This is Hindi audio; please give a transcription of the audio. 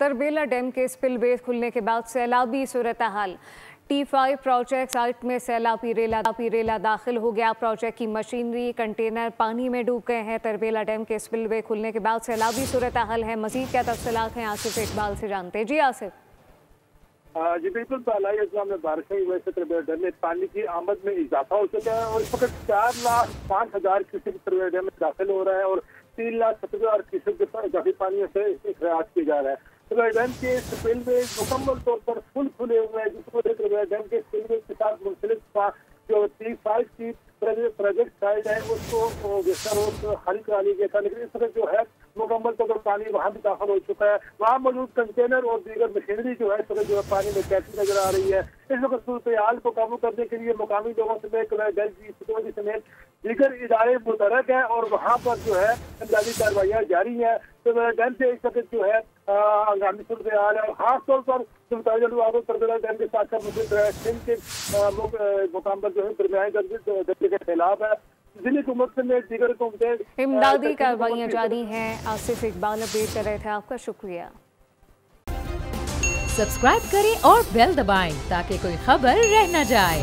तरबेला डैम के स्पिलवे खुलने के बाद सैलाबी सूरत हाल। T5 प्रोजेक्ट साइट में सैलाबी रेला दाखिल हो गया। प्रोजेक्ट की मशीनरी कंटेनर पानी में डूब गए हैं। तरबेला डैम के स्पिलवे खुलने के बाद सैलाबी सूरत हाल है। मजीद क्या तफसीलात हैं आसिफ इकबाल से जानते हैं। जी आसिफ। जी बिल्कुल, पहला इस्लाम में बारिश हुई वजह से तरबेला डैम में पानी की आमद में इजाफा हो चुका है और इस वक्त 4,05,000 क्यूसेक तरबेला डैम में दाखिल हो रहा है और 3,70,000 क्यूसेक काफी पानी से अखराज किया जा रहा है। तरबेला डैम के स्पिलवे मुकम्मल तौर पर फुल खुले हुए हैं, जिसको तरबेला डैम के स्पिलवे के साथ मुंसलिक जो T5 की प्रोजेक्ट साइड है उसको रोज खाली करा लिया गया था, लेकिन इस वक्त जो है मुकम्मल तौर पर पानी वहाँ भी दाखिल हो चुका है। वहाँ मौजूद कंटेनर और दीगर मशीनरी जो है इस वक्त जो है पानी में कैसी नजर आ रही है। इस वक्त सूरत हाल को काबू करने के लिए मुकामी लोगों समेत सिक्योरिटी समेत दीगर इदारे मुतहरक है और वहाँ पर जो है इमदादी कार्रवाइयाँ जारी है। तो डैम से इस वक्त जो है हंगामी सूरत हाल है और खासतौर पर तरबेला डैम के साथ सिंध के मुकाम पर जो है दरमियानी दर्जे के खिलाफ है। जिले हुकूमत में दीगर हुकूमतें इमदादी कार्रवाइयाँ जारी हैं। आसिफ इकबाल अपडेट कर रहे थे, आपका शुक्रिया। सब्सक्राइब करें और बेल दबाएं ताकि कोई खबर रह न जाए।